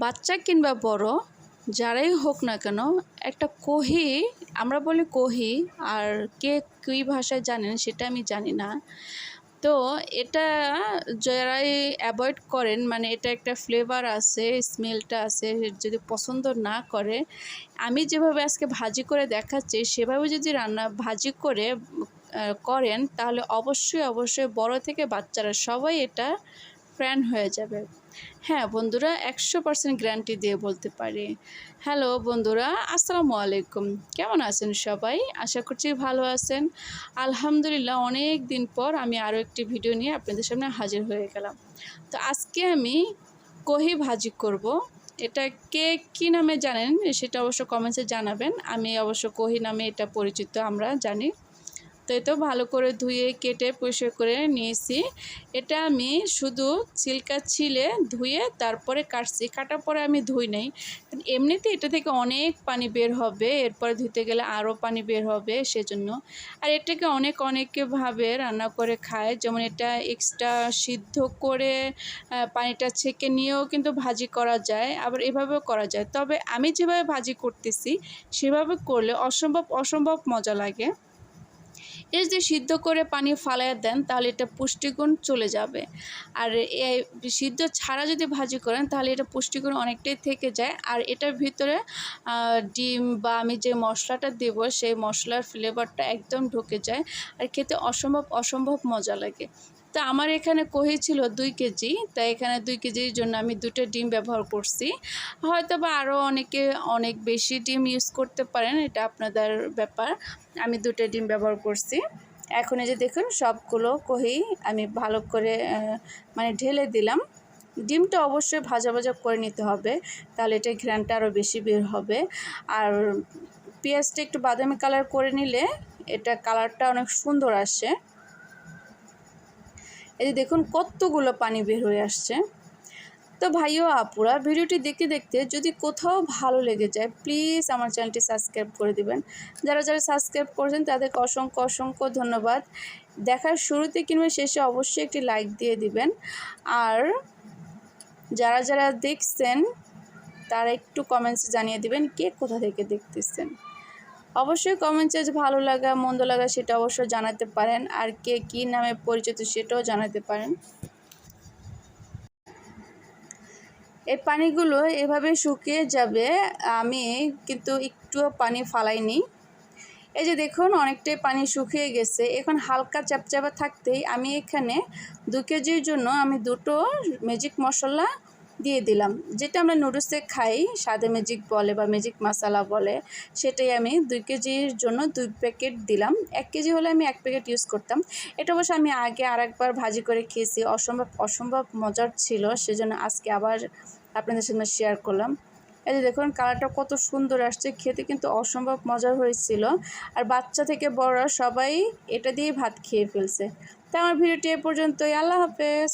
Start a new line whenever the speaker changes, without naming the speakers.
বাচ্চা কিংবা বড় যারাই হোক না কেন একটা কহি, আমরা বলি কহি, আর কে কী ভাষায় জানেন সেটা আমি জানি না। তো এটা যারাই অ্যাভয়েড করেন, মানে এটা একটা ফ্লেভার আছে, স্মেলটা আছে, যদি পছন্দ না করে, আমি যেভাবে আজকে ভাজি করে দেখাচ্ছি সেভাবে যদি ভাজি করে করেন তাহলে অবশ্যই বড় থেকে বাচ্চারা সবাই এটা ফ্যান হয়ে যাবে। হ্যাঁ বন্ধুরা, 100% গ্যারান্টি দিয়ে বলতে পারি। হ্যালো বন্ধুরা, আসসালামু আলাইকুম। কেমন আছেন সবাই? আশা করছি ভালো আছেন। আলহামদুলিল্লাহ, অনেক দিন পর আমি আরও একটি ভিডিও নিয়ে আপনাদের সামনে হাজির হয়ে গেলাম। তো আজকে আমি কহি ভাজি করব। এটা কে কী নামে জানেন সেটা অবশ্য কমেন্টসে জানাবেন। আমি অবশ্য কহি নামে এটা পরিচিত, আমরা জানি। তো এটাও ভালো করে ধুয়ে কেটে পরিষ্কার করে নিয়েছি। এটা আমি শুধু ছিলকা ছিলে ধুয়ে তারপরে কাটছি। কাটার পরে আমি ধুই নাই, এমনিতে এটা থেকে অনেক পানি বের হবে, এরপরে ধুতে গেলে আরও পানি বের হবে সেজন্য। আর এটাকে অনেকে রান্না করে খায়, যেমন এটা এক্সট্রা সিদ্ধ করে পানিটা ছেঁকে নিয়েও কিন্তু ভাজি করা যায়, আবার এভাবেও করা যায়। তবে আমি যেভাবে ভাজি করতেছি সেভাবে করলে অসম্ভব মজা লাগে। এর যে সিদ্ধ করে পানি ফালাইয়া দেন তাহলে এটা পুষ্টিগুণ চলে যাবে। আর এই সিদ্ধ ছাড়া যদি ভাজি করেন তাহলে এটা পুষ্টিগুণ অনেকটাই থেকে যায়। আর এটার ভিতরে ডিম বা আমি যে মশলাটা দেব সেই মশলার ফ্লেভারটা একদম ঢুকে যায়, আর খেতে অসম্ভব মজা লাগে। তো আমার এখানে কহি ছিল 2 কেজি, তাই এখানে 2 কেজির জন্য আমি 2টা ডিম ব্যবহার করছি। হয়তো বা আরও অনেকে অনেক বেশি ডিম ইউজ করতে পারেন, এটা আপনাদের ব্যাপার। আমি 2টা ডিম ব্যবহার করছি। এখন এই যে দেখুন সবগুলো কহি আমি ভালো করে মানে ঢেলে দিলাম। ডিমটা অবশ্যই ভাজা করে নিতে হবে, তাহলে এটা ঘ্রাণটা আরও বেশি বের হবে। আর পেঁয়াজটা একটু বাদামি কালার করে নিলে এটা কালারটা অনেক সুন্দর আসে। এই যে দেখুন কতগুলো পানি বের হয়ে আসছে। তো ভাই ও আপুরা, ভিডিওটি দেখতে যদি কোথাও ভালো লেগে যায় প্লিজ আমার চ্যানেলটি সাবস্ক্রাইব করে দিবেন। যারা সাবস্ক্রাইব করেছেন তাদেরকে অসংখ্য ধন্যবাদ। দেখার শুরুতে কিংবা শেষে অবশ্যই একটি লাইক দিয়ে দিবেন। আর যারা দেখছেন তারা একটু কমেন্টসে জানিয়ে দিবেন কে কোথা থেকে দেখতেছেন। অবশ্যই কমেন্টসে ভালো লাগা মন্দ লাগা সেটা অবশ্যই জানাতে পারেন, আর কে কী নামে পরিচিত সেটাও জানাতে পারেন। এই পানিগুলো এভাবে শুকিয়ে যাবে, আমি কিন্তু একটুও পানি ফালাইনি। এই যে দেখুন অনেকটাই পানি শুকিয়ে গেছে। এখন হালকা চ্যাপচ্যাপা থাকতেই আমি এখানে 2 কেজির জন্য আমি 2টো ম্যাজিক মশলা দিয়ে দিলাম, যেটা আমরা নুডলসে খাই, সাদে ম্যাজিক বলে বা ম্যাজিক মশলা বলে, সেটাই আমি 2 কেজির জন্য 2 প্যাকেট দিলাম। 1 কেজি হলে আমি 1 প্যাকেট ইউজ করতাম। এটা অবশ্য আমি আগে আরেকবার ভাজি করে খেয়েছি, অসম্ভব মজার ছিল, সেজন্য আজকে আবার আপনাদের সাথে শেয়ার করলাম। এই যে দেখুন কালারটা কত সুন্দর আসছে, খেতে কিন্তু অসম্ভব মজার হয়েছিল। আর বাচ্চা থেকে বড়রা সবাই এটা দিয়ে ভাত খেয়ে ফেলছে। তো আমার ভিডিওটি এ পর্যন্তই। আল্লাহ হাফেজ।